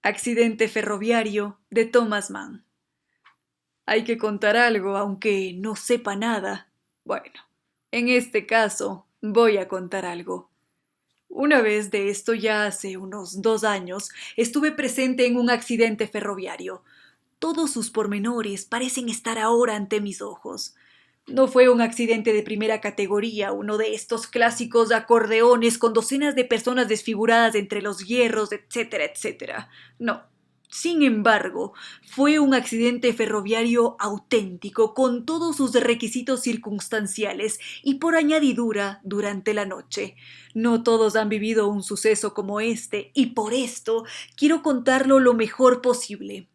Accidente ferroviario de Thomas Mann. Hay que contar algo, aunque no sepa nada. Bueno, en este caso voy a contar algo. Una vez de esto ya hace unos 2 años, estuve presente en un accidente ferroviario. Todos sus pormenores parecen estar ahora ante mis ojos. No fue un accidente de primera categoría, uno de estos clásicos acordeones con docenas de personas desfiguradas entre los hierros, etcétera, etcétera. No. Sin embargo, fue un accidente ferroviario auténtico, con todos sus requisitos circunstanciales y por añadidura durante la noche. No todos han vivido un suceso como este, y por esto quiero contarlo lo mejor posible.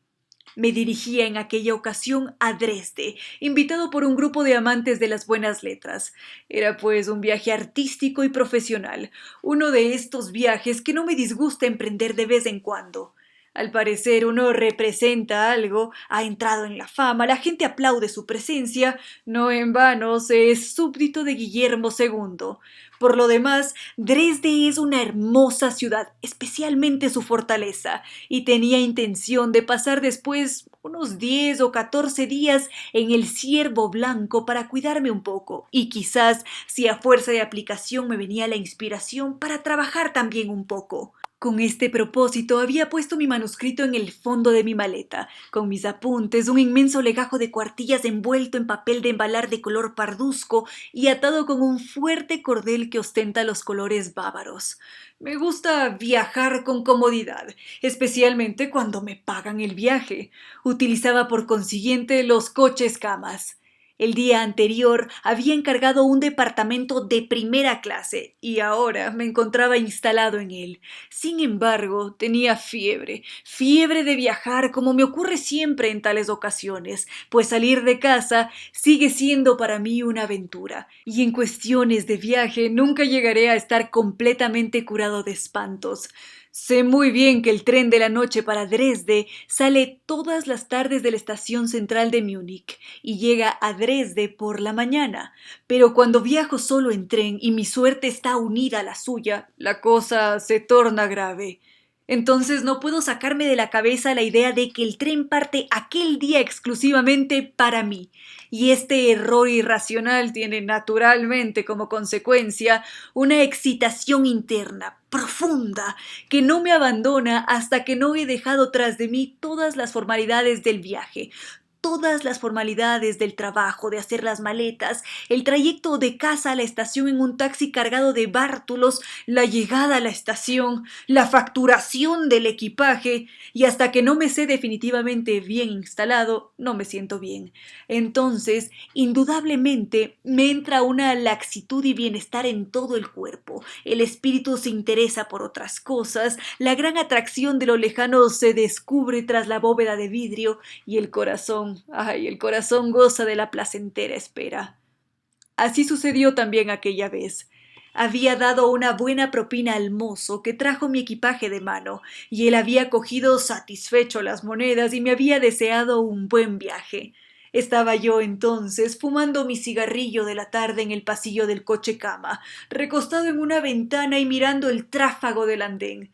Me dirigía en aquella ocasión a Dresde, invitado por un grupo de amantes de las buenas letras. Era pues un viaje artístico y profesional, uno de estos viajes que no me disgusta emprender de vez en cuando. Al parecer uno representa algo, ha entrado en la fama, la gente aplaude su presencia, no en vano se es súbdito de Guillermo II. Por lo demás, Dresde es una hermosa ciudad, especialmente su fortaleza, y tenía intención de pasar después unos 10 o 14 días en el Ciervo Blanco para cuidarme un poco, y quizás, si a fuerza de aplicación me venía la inspiración, para trabajar también un poco. Con este propósito había puesto mi manuscrito en el fondo de mi maleta, con mis apuntes, un inmenso legajo de cuartillas envuelto en papel de embalar de color parduzco y atado con un fuerte cordel que ostenta los colores bávaros. Me gusta viajar con comodidad, especialmente cuando me pagan el viaje. Utilizaba por consiguiente los coches camas. El día anterior había encargado un departamento de primera clase y ahora me encontraba instalado en él. Sin embargo, tenía fiebre, fiebre de viajar, como me ocurre siempre en tales ocasiones, pues salir de casa sigue siendo para mí una aventura, y en cuestiones de viaje nunca llegaré a estar completamente curado de espantos. Sé muy bien que el tren de la noche para Dresde sale todas las tardes de la estación central de Múnich y llega a Dresde por la mañana, pero cuando viajo solo en tren y mi suerte está unida a la suya, la cosa se torna grave. Entonces no puedo sacarme de la cabeza la idea de que el tren parte aquel día exclusivamente para mí, y este error irracional tiene naturalmente como consecuencia una excitación interna, profunda, que no me abandona hasta que no he dejado tras de mí todas las formalidades del viaje, todas las formalidades del trabajo, de hacer las maletas, el trayecto de casa a la estación en un taxi cargado de bártulos, la llegada a la estación, la facturación del equipaje, y hasta que no me sé definitivamente bien instalado, no me siento bien. Entonces, indudablemente, me entra una laxitud y bienestar en todo el cuerpo. El espíritu se interesa por otras cosas, la gran atracción de lo lejano se descubre tras la bóveda de vidrio, y el corazón goza de la placentera espera. Así sucedió también aquella vez. Había dado una buena propina al mozo que trajo mi equipaje de mano, y él había cogido satisfecho las monedas y me había deseado un buen viaje. Estaba yo entonces fumando mi cigarrillo de la tarde en el pasillo del coche cama, recostado en una ventana y mirando el tráfago del andén.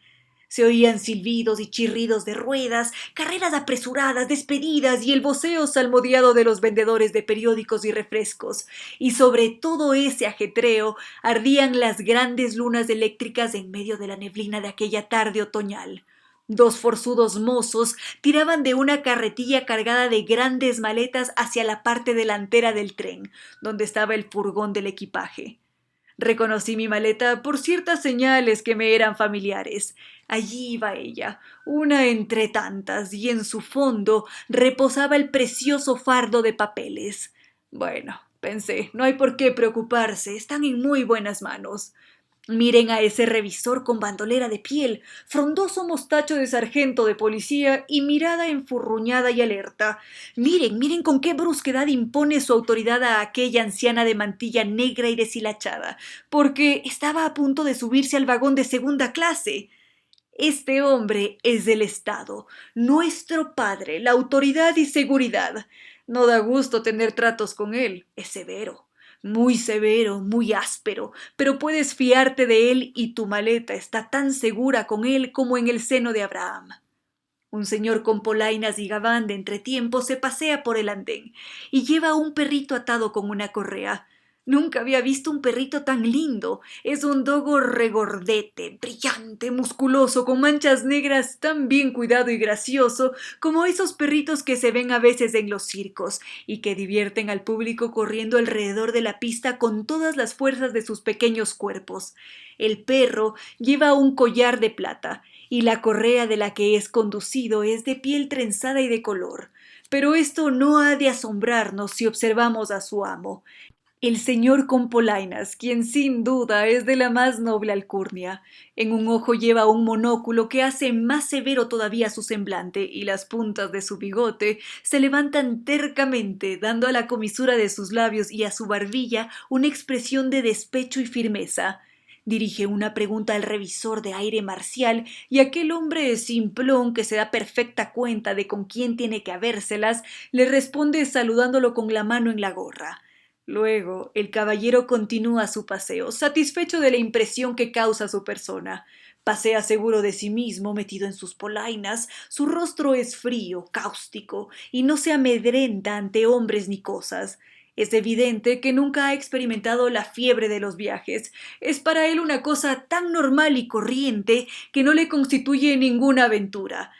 Se oían silbidos y chirridos de ruedas, carreras apresuradas, despedidas y el voceo salmodiado de los vendedores de periódicos y refrescos, y sobre todo ese ajetreo ardían las grandes lunas eléctricas en medio de la neblina de aquella tarde otoñal. Dos forzudos mozos tiraban de una carretilla cargada de grandes maletas hacia la parte delantera del tren, donde estaba el furgón del equipaje. Reconocí mi maleta por ciertas señales que me eran familiares. Allí iba ella, una entre tantas, y en su fondo reposaba el precioso fardo de papeles. Bueno, pensé, no hay por qué preocuparse, están en muy buenas manos. Miren a ese revisor con bandolera de piel, frondoso mostacho de sargento de policía y mirada enfurruñada y alerta. Miren, miren con qué brusquedad impone su autoridad a aquella anciana de mantilla negra y deshilachada, porque estaba a punto de subirse al vagón de segunda clase. Este hombre es del Estado, nuestro padre, la autoridad y seguridad. No da gusto tener tratos con él, es severo, muy áspero, pero puedes fiarte de él y tu maleta está tan segura con él como en el seno de Abraham. Un señor con polainas y gabán de entretiempo se pasea por el andén y lleva a un perrito atado con una correa. Nunca había visto un perrito tan lindo. Es un dogo regordete, brillante, musculoso, con manchas negras, tan bien cuidado y gracioso como esos perritos que se ven a veces en los circos y que divierten al público corriendo alrededor de la pista con todas las fuerzas de sus pequeños cuerpos. El perro lleva un collar de plata y la correa de la que es conducido es de piel trenzada y de color. Pero esto no ha de asombrarnos si observamos a su amo, el señor con polainas, quien sin duda es de la más noble alcurnia. En un ojo lleva un monóculo que hace más severo todavía su semblante y las puntas de su bigote se levantan tercamente, dando a la comisura de sus labios y a su barbilla una expresión de despecho y firmeza. Dirige una pregunta al revisor de aire marcial y aquel hombre simplón que se da perfecta cuenta de con quién tiene que habérselas le responde saludándolo con la mano en la gorra. Luego el caballero continúa su paseo, satisfecho de la impresión que causa su persona. Pasea seguro de sí mismo, metido en sus polainas, su rostro es frío, cáustico, y no se amedrenta ante hombres ni cosas. Es evidente que nunca ha experimentado la fiebre de los viajes. Es para él una cosa tan normal y corriente que no le constituye ninguna aventura.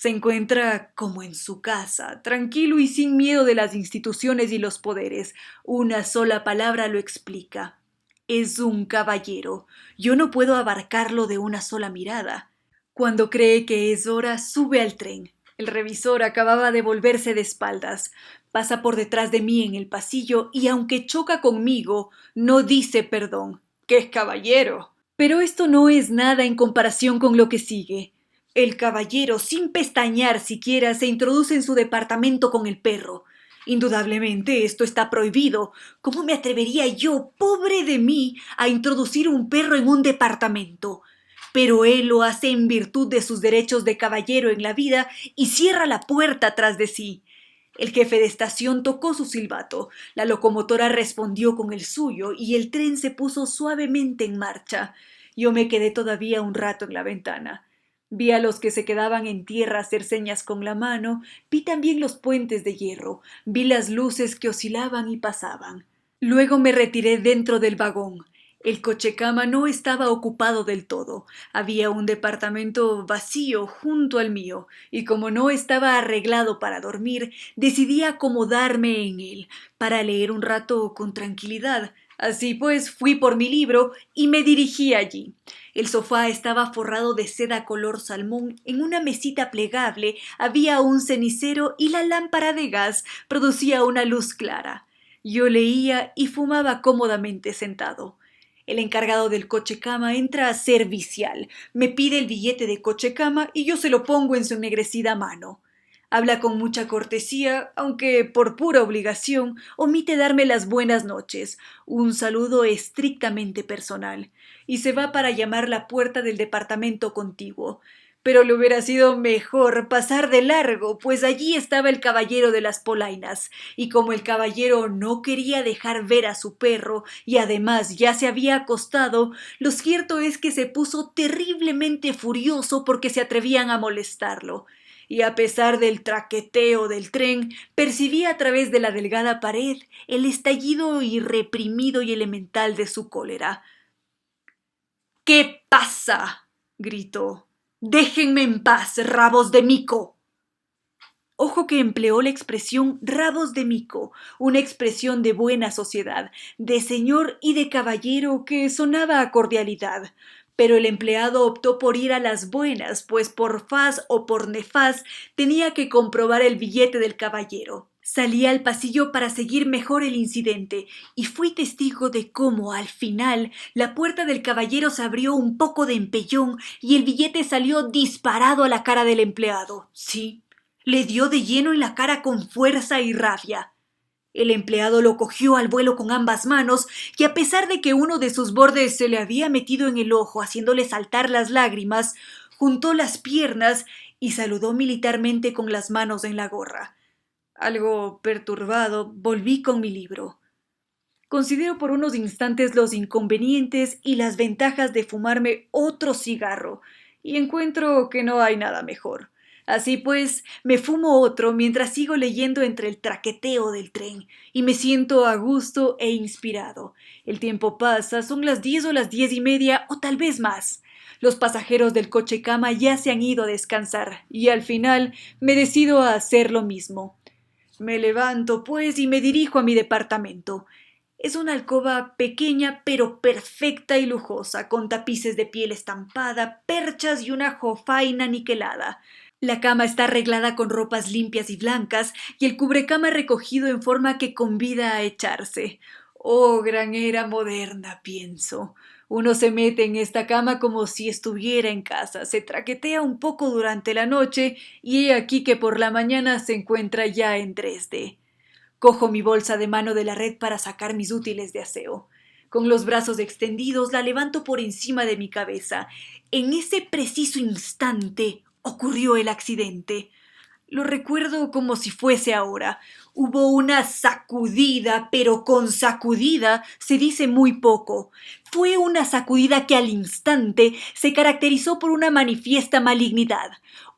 Se encuentra como en su casa, tranquilo y sin miedo de las instituciones y los poderes. Una sola palabra lo explica. Es un caballero. Yo no puedo abarcarlo de una sola mirada. Cuando cree que es hora, sube al tren. El revisor acababa de volverse de espaldas. Pasa por detrás de mí en el pasillo y aunque choca conmigo, no dice perdón. ¡Qué es caballero! Pero esto no es nada en comparación con lo que sigue. El caballero, sin pestañear siquiera, se introduce en su departamento con el perro. Indudablemente esto está prohibido. ¿Cómo me atrevería yo, pobre de mí, a introducir un perro en un departamento? Pero él lo hace en virtud de sus derechos de caballero en la vida y cierra la puerta tras de sí. El jefe de estación tocó su silbato, la locomotora respondió con el suyo y el tren se puso suavemente en marcha. Yo me quedé todavía un rato en la ventana. Vi a los que se quedaban en tierra hacer señas con la mano, vi también los puentes de hierro, vi las luces que oscilaban y pasaban. Luego me retiré dentro del vagón. El cochecama no estaba ocupado del todo. Había un departamento vacío junto al mío, y como no estaba arreglado para dormir, decidí acomodarme en él, para leer un rato con tranquilidad. Así pues, fui por mi libro y me dirigí allí. El sofá estaba forrado de seda color salmón, en una mesita plegable había un cenicero y la lámpara de gas producía una luz clara. Yo leía y fumaba cómodamente sentado. El encargado del coche-cama entra a servicial, me pide el billete de coche-cama y yo se lo pongo en su ennegrecida mano. Habla con mucha cortesía, aunque por pura obligación omite darme las buenas noches, un saludo estrictamente personal, y se va para llamar la puerta del departamento contiguo. Pero le hubiera sido mejor pasar de largo, pues allí estaba el caballero de las polainas, y como el caballero no quería dejar ver a su perro, y además ya se había acostado, lo cierto es que se puso terriblemente furioso porque se atrevían a molestarlo. Y a pesar del traqueteo del tren, percibía a través de la delgada pared el estallido irreprimido y elemental de su cólera. ¿Qué pasa? Gritó. Déjenme en paz, rabos de mico. Ojo que empleó la expresión rabos de mico, una expresión de buena sociedad, de señor y de caballero que sonaba a cordialidad. Pero el empleado optó por ir a las buenas, pues por faz o por nefaz tenía que comprobar el billete del caballero. Salí al pasillo para seguir mejor el incidente y fui testigo de cómo, al final, la puerta del caballero se abrió un poco de empellón y el billete salió disparado a la cara del empleado. Sí, le dio de lleno en la cara con fuerza y rabia. El empleado lo cogió al vuelo con ambas manos y a pesar de que uno de sus bordes se le había metido en el ojo haciéndole saltar las lágrimas, juntó las piernas y saludó militarmente con las manos en la gorra. Algo perturbado, volví con mi libro. Considero por unos instantes los inconvenientes y las ventajas de fumarme otro cigarro, y encuentro que no hay nada mejor. Así pues, me fumo otro mientras sigo leyendo entre el traqueteo del tren y me siento a gusto e inspirado. El tiempo pasa, son las 10 o las 10:30 o tal vez más. Los pasajeros del coche cama ya se han ido a descansar y al final me decido a hacer lo mismo. Me levanto, pues, y me dirijo a mi departamento. Es una alcoba pequeña pero perfecta y lujosa, con tapices de piel estampada, perchas y una jofaina niquelada. La cama está arreglada con ropas limpias y blancas y el cubrecama recogido en forma que convida a echarse. Oh, gran era moderna, pienso. Uno se mete en esta cama como si estuviera en casa, se traquetea un poco durante la noche y he aquí que por la mañana se encuentra ya en Dresde. Cojo mi bolsa de mano de la red para sacar mis útiles de aseo. Con los brazos extendidos la levanto por encima de mi cabeza. En ese preciso instante ocurrió el accidente. Lo recuerdo como si fuese ahora. Hubo una sacudida, pero con sacudida se dice muy poco. Fue una sacudida que al instante se caracterizó por una manifiesta malignidad.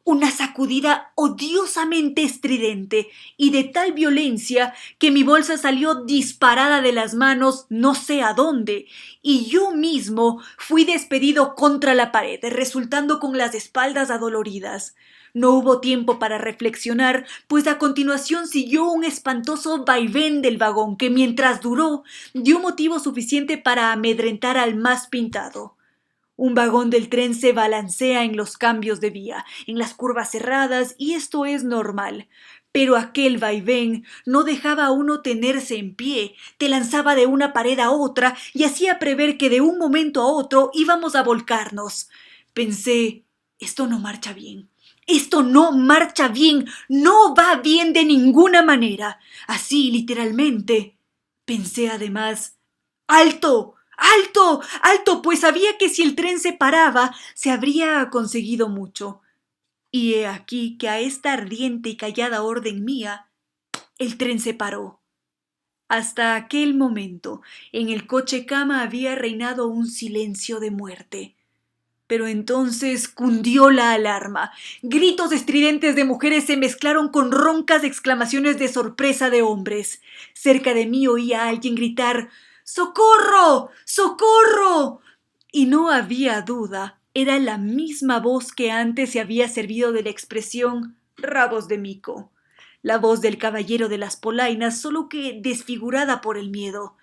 Una sacudida odiosamente estridente y de tal violencia que mi bolsa salió disparada de las manos no sé a dónde, y yo mismo fui despedido contra la pared, resultando con las espaldas adoloridas. No hubo tiempo para reflexionar, pues a continuación siguió un espantoso vaivén del vagón que, mientras duró, dio motivo suficiente para amedrentar al más pintado. Un vagón del tren se balancea en los cambios de vía, en las curvas cerradas, y esto es normal. Pero aquel vaivén no dejaba a uno tenerse en pie, te lanzaba de una pared a otra y hacía prever que de un momento a otro íbamos a volcarnos. Pensé, esto no marcha bien. Esto no marcha bien, no va bien de ninguna manera. Así, literalmente. Pensé además, ¡alto! ¡Alto! ¡Alto! Pues sabía que si el tren se paraba, se habría conseguido mucho. Y he aquí que a esta ardiente y callada orden mía, el tren se paró. Hasta aquel momento, en el coche cama había reinado un silencio de muerte. Pero entonces cundió la alarma. Gritos estridentes de mujeres se mezclaron con roncas exclamaciones de sorpresa de hombres. Cerca de mí oía a alguien gritar ¡Socorro! ¡Socorro! Y no había duda, era la misma voz que antes se había servido de la expresión rabos de mico. La voz del caballero de las polainas, solo que desfigurada por el miedo.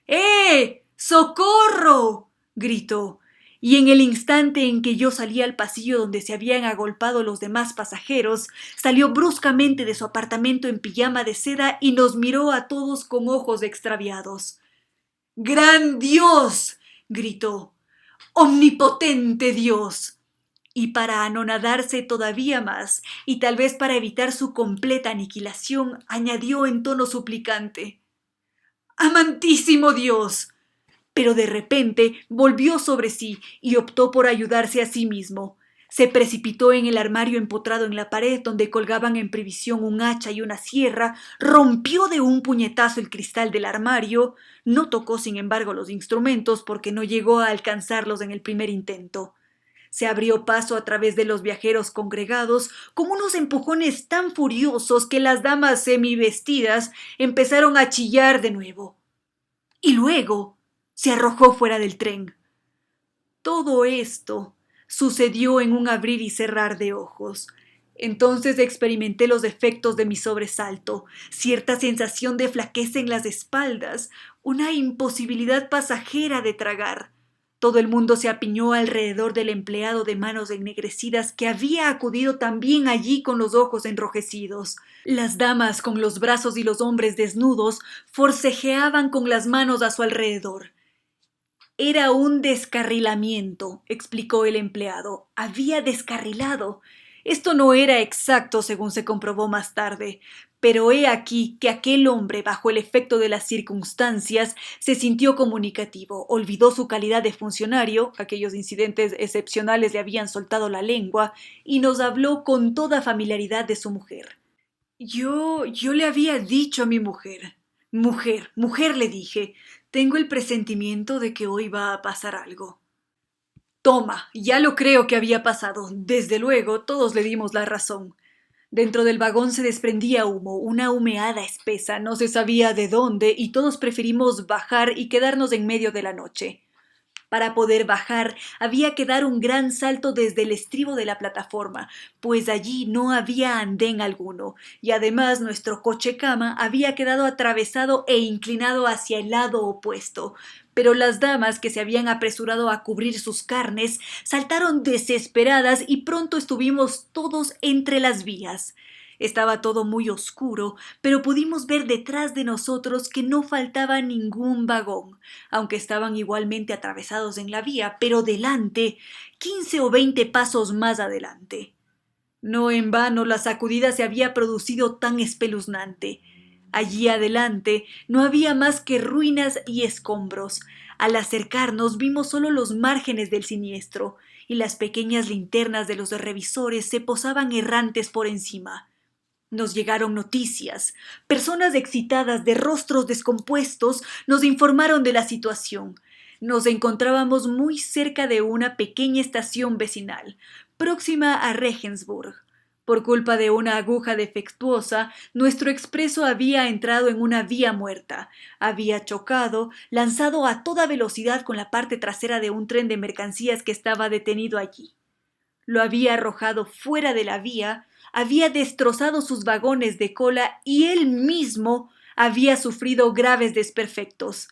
¡Eh! ¡Socorro! Gritó, y en el instante en que yo salí al pasillo donde se habían agolpado los demás pasajeros, salió bruscamente de su apartamento en pijama de seda y nos miró a todos con ojos extraviados. ¡Gran Dios! Gritó. ¡Omnipotente Dios! Y para anonadarse todavía más, y tal vez para evitar su completa aniquilación, añadió en tono suplicante: ¡Amantísimo Dios! Pero de repente volvió sobre sí y optó por ayudarse a sí mismo. Se precipitó en el armario empotrado en la pared donde colgaban en previsión un hacha y una sierra, rompió de un puñetazo el cristal del armario, no tocó sin embargo los instrumentos porque no llegó a alcanzarlos en el primer intento. Se abrió paso a través de los viajeros congregados con unos empujones tan furiosos que las damas semivestidas empezaron a chillar de nuevo. Y luego se arrojó fuera del tren. Todo esto sucedió en un abrir y cerrar de ojos. Entonces experimenté los efectos de mi sobresalto, cierta sensación de flaqueza en las espaldas, una imposibilidad pasajera de tragar. Todo el mundo se apiñó alrededor del empleado de manos ennegrecidas que había acudido también allí con los ojos enrojecidos. Las damas, con los brazos y los hombres desnudos, forcejeaban con las manos a su alrededor. Era un descarrilamiento, explicó el empleado. Había descarrilado. Esto no era exacto, según se comprobó más tarde, pero he aquí que aquel hombre, bajo el efecto de las circunstancias, se sintió comunicativo, olvidó su calidad de funcionario, aquellos incidentes excepcionales le habían soltado la lengua, y nos habló con toda familiaridad de su mujer. Yo le había dicho a mi mujer. Mujer, le dije, tengo el presentimiento de que hoy va a pasar algo. Toma, ya lo creo que había pasado. Desde luego, todos le dimos la razón. Dentro del vagón se desprendía humo, una humeada espesa, no se sabía de dónde, y todos preferimos bajar y quedarnos en medio de la noche. Para poder bajar había que dar un gran salto desde el estribo de la plataforma, pues allí no había andén alguno, y además nuestro coche cama había quedado atravesado e inclinado hacia el lado opuesto. Pero las damas, que se habían apresurado a cubrir sus carnes, saltaron desesperadas y pronto estuvimos todos entre las vías. Estaba todo muy oscuro, pero pudimos ver detrás de nosotros que no faltaba ningún vagón, aunque estaban igualmente atravesados en la vía, pero delante, 15 o 20 pasos más adelante. No en vano la sacudida se había producido tan espeluznante. Allí adelante no había más que ruinas y escombros. Al acercarnos vimos solo los márgenes del siniestro, y las pequeñas linternas de los revisores se posaban errantes por encima. Nos llegaron noticias. Personas excitadas de rostros descompuestos nos informaron de la situación. Nos encontrábamos muy cerca de una pequeña estación vecinal, próxima a Regensburg. Por culpa de una aguja defectuosa, nuestro expreso había entrado en una vía muerta. Había chocado, lanzado a toda velocidad con la parte trasera de un tren de mercancías que estaba detenido allí. Lo había arrojado fuera de la vía, había destrozado sus vagones de cola y él mismo había sufrido graves desperfectos.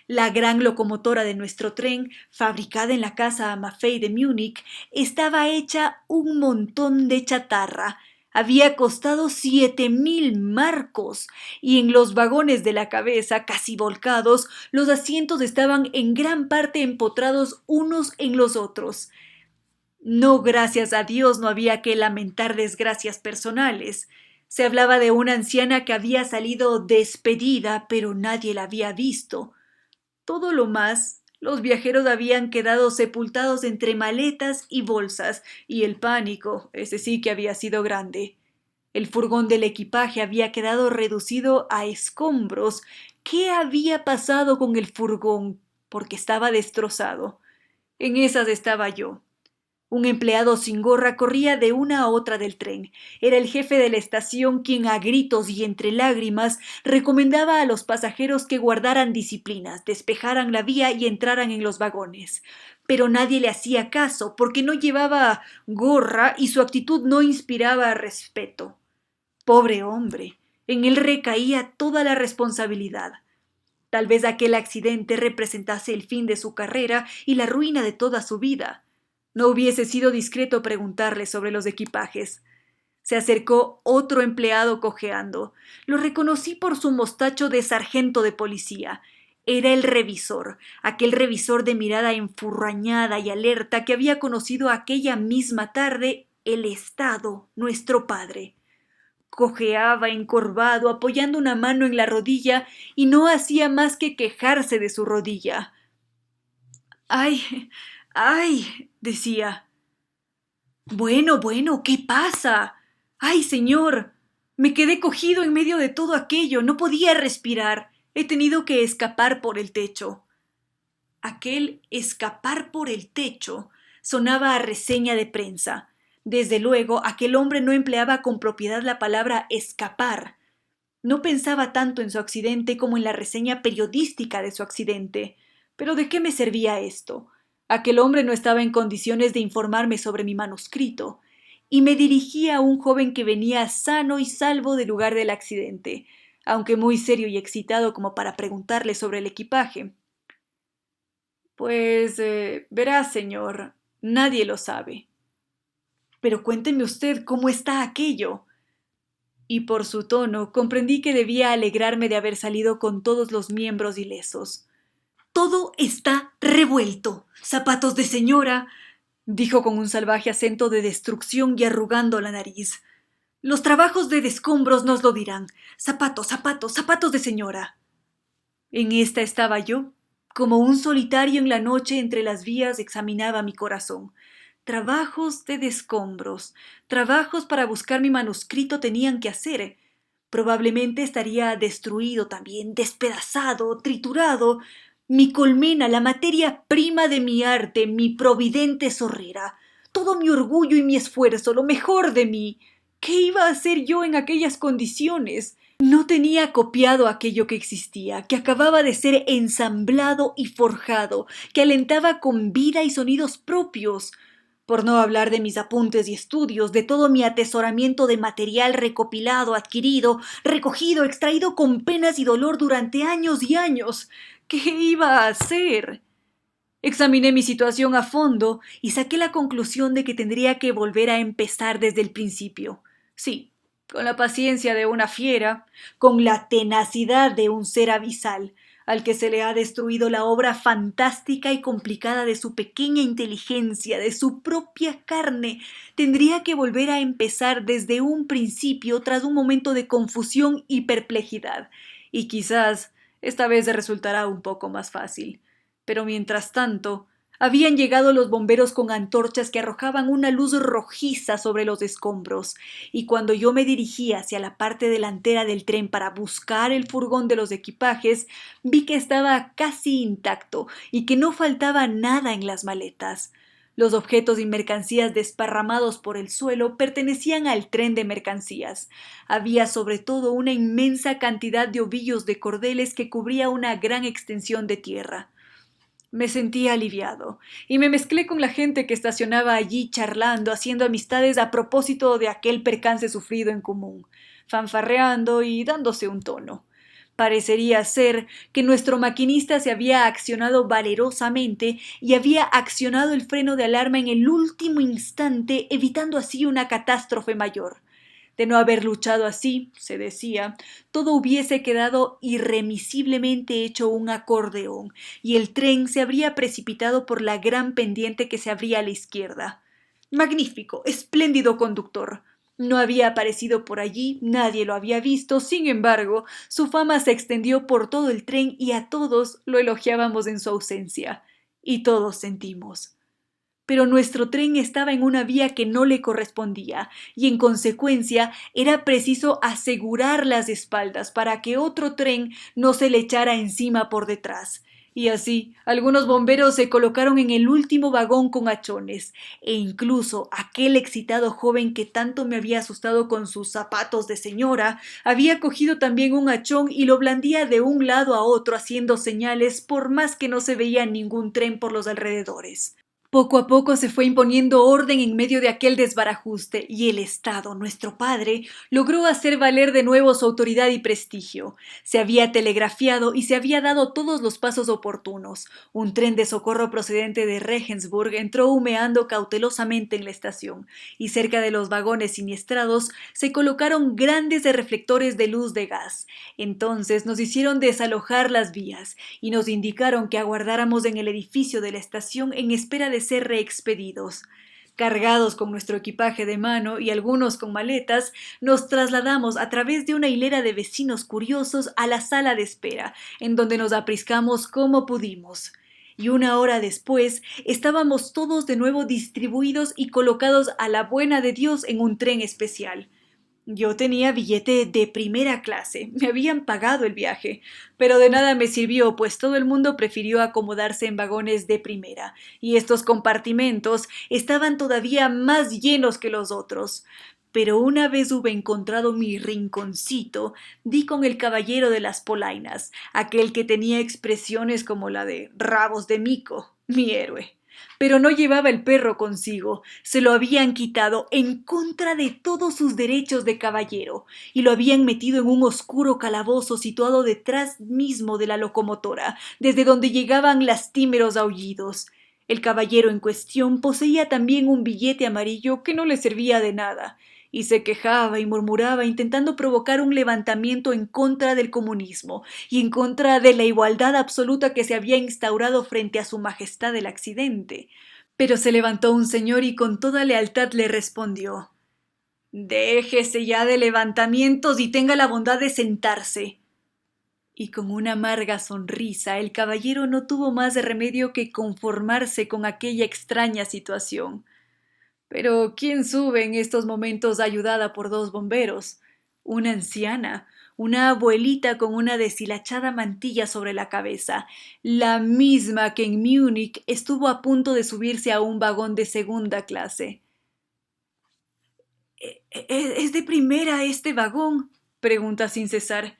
La gran locomotora de nuestro tren, fabricada en la casa Maffei de Múnich, estaba hecha un montón de chatarra. Había costado 7.000 marcos, y en los vagones de la cabeza, casi volcados, los asientos estaban en gran parte empotrados unos en los otros. No, gracias a Dios, no había que lamentar desgracias personales. Se hablaba de una anciana que había salido despedida, pero nadie la había visto. Todo lo más, los viajeros habían quedado sepultados entre maletas y bolsas, y el pánico, ese sí que había sido grande. El furgón del equipaje había quedado reducido a escombros. ¿Qué había pasado con el furgón? Porque estaba destrozado. En esas estaba yo. Un empleado sin gorra corría de una a otra del tren. Era el jefe de la estación quien a gritos y entre lágrimas recomendaba a los pasajeros que guardaran disciplinas, despejaran la vía y entraran en los vagones. Pero nadie le hacía caso porque no llevaba gorra y su actitud no inspiraba respeto. Pobre hombre, en él recaía toda la responsabilidad. Tal vez aquel accidente representase el fin de su carrera y la ruina de toda su vida. No hubiese sido discreto preguntarle sobre los equipajes. Se acercó otro empleado cojeando. Lo reconocí por su mostacho de sargento de policía. Era el revisor, aquel revisor de mirada enfurrañada y alerta que había conocido aquella misma tarde el Estado, nuestro padre. Cojeaba encorvado, apoyando una mano en la rodilla, y no hacía más que quejarse de su rodilla. ¡Ay! ¡Ay! Decía. Bueno, bueno, ¿qué pasa? ¡Ay, señor! Me quedé cogido en medio de todo aquello, no podía respirar. He tenido que escapar por el techo. Aquel escapar por el techo sonaba a reseña de prensa. Desde luego, aquel hombre no empleaba con propiedad la palabra escapar. No pensaba tanto en su accidente como en la reseña periodística de su accidente. Pero ¿de qué me servía esto? Aquel hombre no estaba en condiciones de informarme sobre mi manuscrito, y me dirigí a un joven que venía sano y salvo del lugar del accidente, aunque muy serio y excitado como para preguntarle sobre el equipaje. Pues, verá, señor, nadie lo sabe. Pero cuénteme usted cómo está aquello. Y por su tono comprendí que debía alegrarme de haber salido con todos los miembros ilesos. Todo está revuelto. Zapatos de señora, dijo con un salvaje acento de destrucción y arrugando la nariz. Los trabajos de descombros nos lo dirán. Zapatos, zapatos, zapatos de señora. En esta estaba yo. Como un solitario en la noche entre las vías examinaba mi corazón. Trabajos de descombros, trabajos para buscar mi manuscrito tenían que hacer. Probablemente estaría destruido también, despedazado, triturado, Mi colmena, la materia prima de mi arte, mi providente zorrera, todo mi orgullo y mi esfuerzo, lo mejor de mí. ¿Qué iba a hacer yo en aquellas condiciones? No tenía copiado aquello que existía, que acababa de ser ensamblado y forjado, que alentaba con vida y sonidos propios. Por no hablar de mis apuntes y estudios, de todo mi atesoramiento de material recopilado, adquirido, recogido, extraído con penas y dolor durante años y años. ¿Qué iba a hacer? Examiné mi situación a fondo y saqué la conclusión de que tendría que volver a empezar desde el principio. Sí, con la paciencia de una fiera, con la tenacidad de un ser abisal, al que se le ha destruido la obra fantástica y complicada de su pequeña inteligencia, de su propia carne. Tendría que volver a empezar desde un principio tras un momento de confusión y perplejidad. Y quizás esta vez resultará un poco más fácil. Pero mientras tanto, habían llegado los bomberos con antorchas que arrojaban una luz rojiza sobre los escombros, y cuando yo me dirigí hacia la parte delantera del tren para buscar el furgón de los equipajes, vi que estaba casi intacto y que no faltaba nada en las maletas. Los objetos y mercancías desparramados por el suelo pertenecían al tren de mercancías. Había sobre todo una inmensa cantidad de ovillos de cordeles que cubría una gran extensión de tierra. Me sentía aliviado y me mezclé con la gente que estacionaba allí charlando, haciendo amistades a propósito de aquel percance sufrido en común, fanfarreando y dándose un tono. Parecería ser que nuestro maquinista se había accionado valerosamente y había accionado el freno de alarma en el último instante, evitando así una catástrofe mayor. De no haber luchado así, se decía, todo hubiese quedado irremisiblemente hecho un acordeón, y el tren se habría precipitado por la gran pendiente que se abría a la izquierda. Magnífico, espléndido conductor. No había aparecido por allí, nadie lo había visto, sin embargo, su fama se extendió por todo el tren y a todos lo elogiábamos en su ausencia. Y todos sentimos. Pero nuestro tren estaba en una vía que no le correspondía, y en consecuencia era preciso asegurar las espaldas para que otro tren no se le echara encima por detrás. Y así, algunos bomberos se colocaron en el último vagón con hachones, e incluso aquel excitado joven que tanto me había asustado con sus zapatos de señora, había cogido también un hachón y lo blandía de un lado a otro haciendo señales por más que no se veía ningún tren por los alrededores. Poco a poco se fue imponiendo orden en medio de aquel desbarajuste, y el Estado, nuestro padre, logró hacer valer de nuevo su autoridad y prestigio. Se había telegrafiado y se había dado todos los pasos oportunos. Un tren de socorro procedente de Regensburg entró humeando cautelosamente en la estación, y cerca de los vagones siniestrados se colocaron grandes reflectores de luz de gas. Entonces nos hicieron desalojar las vías, y nos indicaron que aguardáramos en el edificio de la estación en espera de ser reexpedidos. Cargados con nuestro equipaje de mano y algunos con maletas, nos trasladamos a través de una hilera de vecinos curiosos a la sala de espera, en donde nos apriscamos como pudimos. Y una hora después estábamos todos de nuevo distribuidos y colocados a la buena de Dios en un tren especial. Yo tenía billete de primera clase, me habían pagado el viaje, pero de nada me sirvió, pues todo el mundo prefirió acomodarse en vagones de primera, y estos compartimentos estaban todavía más llenos que los otros. Pero una vez hube encontrado mi rinconcito, di con el caballero de las polainas, aquel que tenía expresiones como la de rabos de mico, mi héroe. Pero no llevaba el perro consigo, se lo habían quitado en contra de todos sus derechos de caballero, y lo habían metido en un oscuro calabozo situado detrás mismo de la locomotora, desde donde llegaban lastimeros aullidos. El caballero en cuestión poseía también un billete amarillo que no le servía de nada, y se quejaba y murmuraba intentando provocar un levantamiento en contra del comunismo y en contra de la igualdad absoluta que se había instaurado frente a su majestad el accidente. Pero se levantó un señor y con toda lealtad le respondió: «Déjese ya de levantamientos y tenga la bondad de sentarse». Y con una amarga sonrisa el caballero no tuvo más remedio que conformarse con aquella extraña situación. Pero ¿quién sube en estos momentos ayudada por dos bomberos? Una anciana, una abuelita con una deshilachada mantilla sobre la cabeza, la misma que en Múnich estuvo a punto de subirse a un vagón de segunda clase. ¿Es de primera este vagón?, pregunta sin cesar.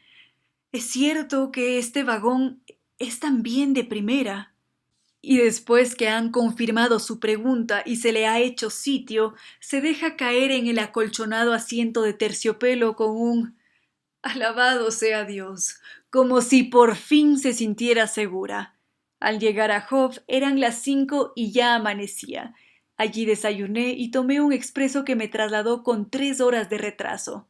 ¿Es cierto que este vagón es también de primera? Y después que han confirmado su pregunta y se le ha hecho sitio, se deja caer en el acolchonado asiento de terciopelo con un «Alabado sea Dios», como si por fin se sintiera segura. Al llegar a Hof eran las 5 y ya amanecía. Allí desayuné y tomé un expreso que me trasladó con 3 horas de retraso.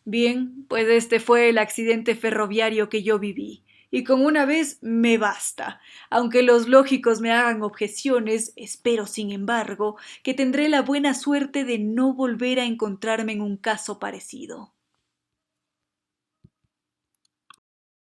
Bien, pues este fue el accidente ferroviario que yo viví, y con una vez me basta. Aunque los lógicos me hagan objeciones, espero, sin embargo, que tendré la buena suerte de no volver a encontrarme en un caso parecido.